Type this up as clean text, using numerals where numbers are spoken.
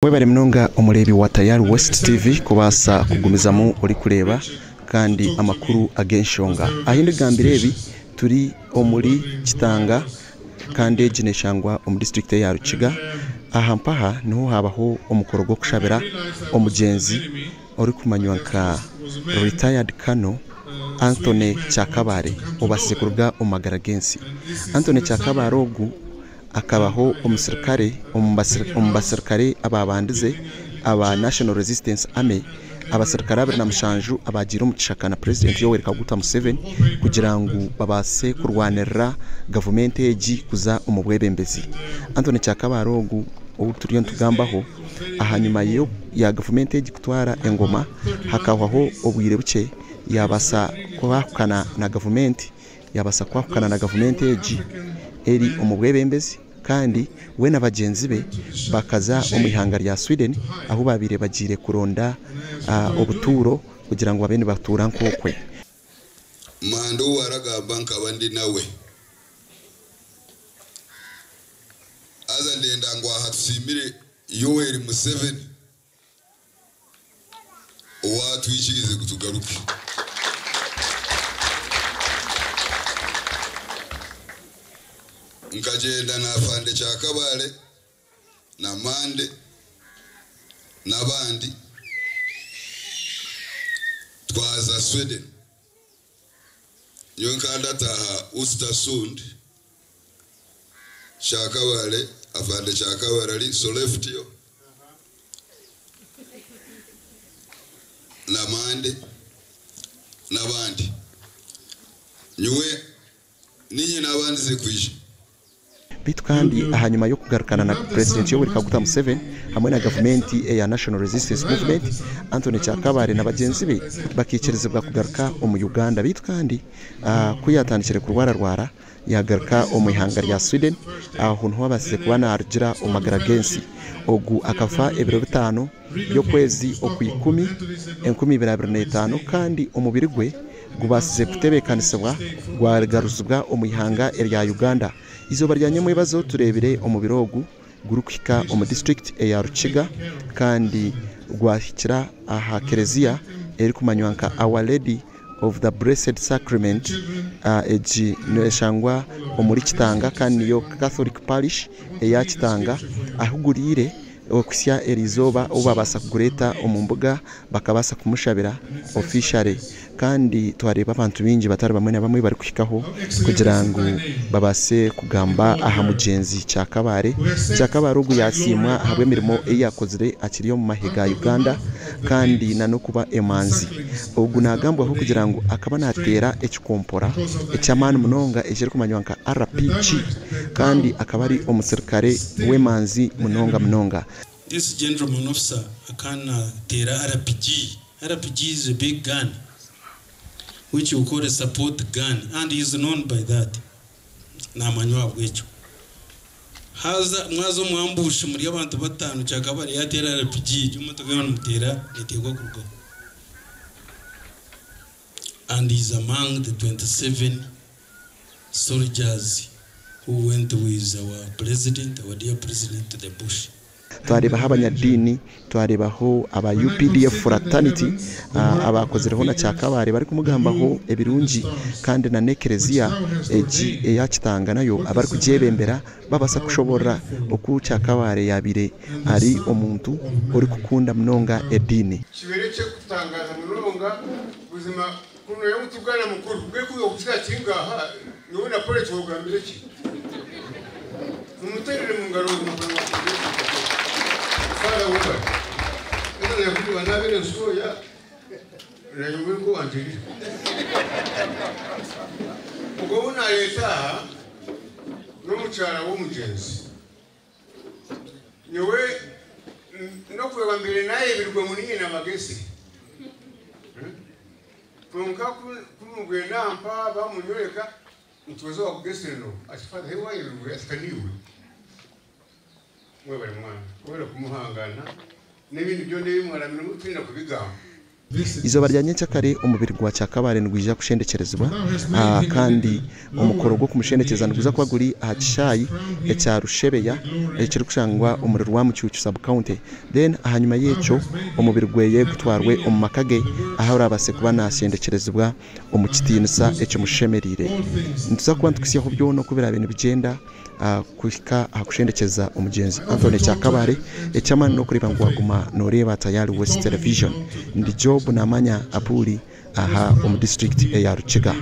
Webale mnonga omulebi wa Tayari West TV kubasa kugumizamu uri kureba kandi amakuru agenshonga ahindi gambirebi turi omuri Kitanga kandi egineshangwa omu district ya Rukiga ahampaha niho habaho omukoro gwo kushabira omugenzi uri kumanywa nka retired Colonel Anthony Kyakabare obasekuruga omagaragensi. Anthony Kyakabare ogu akabaho umusirikare ababandize aba National Resistance Army abasirikare abiri na mushanju abagira umukishaka na President Yoweri Kaguta Museveni kugira ngo babase kurwanirira government eji kuza umubwebembezi. Anthony Kyakabare ogu turiyo tugambaho ahanyuma ya government eji kutwara engoma hakabaho obwire buke yabasa kwahukana na government eji eri umubwebembezi kandi we n'abagenzi be bakaza omwihanga rya Sweden aho babire bagire kuronda obuturo kugira ngo babene batura nkokwe mando waraga banka bandi nawe aza ndenda ngo ahatsimire Yoweri Museveni watwishirize kutugaruke nkagenda na Afande Kyakabare na Mande n'abandi twaza Sweden yonkanda taha Östersund Kyakabare Afande Kyakabare ali Sollefteå na Mande n'abandi nywe ninyi n'abandi zekwisha bitu kandi ahanyuma yo kugarukana na President Yoweri Kaguta Museveni hamwe na government ya National Resistance Movement Anthony Kyakabare na bagenzi be bakikerezebwa kugaruka mu Uganda. Bitu kandi kuyatandikire kurwararwara yagaruka omwihanga rya Sweden aho nto babasize kubana argira omagaragensi ogu akafa ebiro 5 yo kwezi okuyikumi 2025 kandi omubiri gwe gubasize kutebekanisebwa gwagaruzubwa omwihanga rya Uganda. Izoba ryanyemwe bazo turebere omubirogu gurukika omu district ya Rukiga kandi gwahikira aha Kerezia eri kumanywa nka Our Lady of the Blessed Sacrament eji neshangwa omuri Kitanga kandi yo Catholic Parish ya Kitanga ahugurire okusya erizoba ubabasa kugureta omumbuga bakabasa kumushabira officially kandi twareba abantu bingi batari bamwe na bamwe bari kuhikaho kugira ngo babase kugamba aha mugenzi Kyakabare ugu yasimwa habwe mirimo yakozire akiriyo mu mahiga Uganda kandi no kuba emanzi ugu nagambwa ho kugira ngo akaba natera ekikompora ecyamani munonga ejeri kumanywa nka RPG kandi akaba ari umusirikare w'emanzi munonga. This gentleman officer can tera RPG is a big gun which you call a support gun and he is known by that na manywa bwecho haza mwazo mwambushe muri abantu batanu Kyakabare yatera RPG umutoga mutera netegwa kurugo and he is among the 27 soldiers who went with our dear president to the bush. Twareba abanyadini twarebaho aba UPDF fraternity abakozereho na Kyakabare bari kumugambaho ebirungi kandi na Nekerezia eji ya Kitanga nayo abari kujebembera babasa kushobora oku Kyakabare yabire ari omuntu uri kukunda mnonga edini kibereke kutangaza mnonga buzima kuno yo mutugana mukuru bwe kuyo kugira kingaha niwe na pole cyogambire ki numuterere mu ngaro Fala uba. Ina yakuti wanabere nsoya na nyumwengo wanjiri. Ukobona leta no mucyara wo mugenzi. Nyewe no kweba mbere naye birwa munini na magesi. Kunka kumugwe nampa bamunyoreka ntuzo wakugeseno asifata hewa yirwe askaniwe. Mwebale mwana kubera kumuhangana n'ibindi byo ndebimwara mintu twinda kubigamba izo baryanye cyakare umubiri gwa cyakabare ndwija kushendekerezwa kandi umukoro gwo kumushendekeza ndguza kwa guri ahacishayi ecya rushebeya ekiri kushangwa umuriro wa mucyucu sub county then ahanyuma yecho umubiri gweye gutwarwe umumakage aho urabase kuba nashendekerezwa umukitinisa ecyo mushemerire ntuza kuba ntukisiye byo no kubera ibintu bigenda kuhika akushendekeza umugenzi Anthony Cyakabare ecyamani no kureba ngo waguma noreba tayari West Television ndi job namanya apuri aha district ya Rukiga.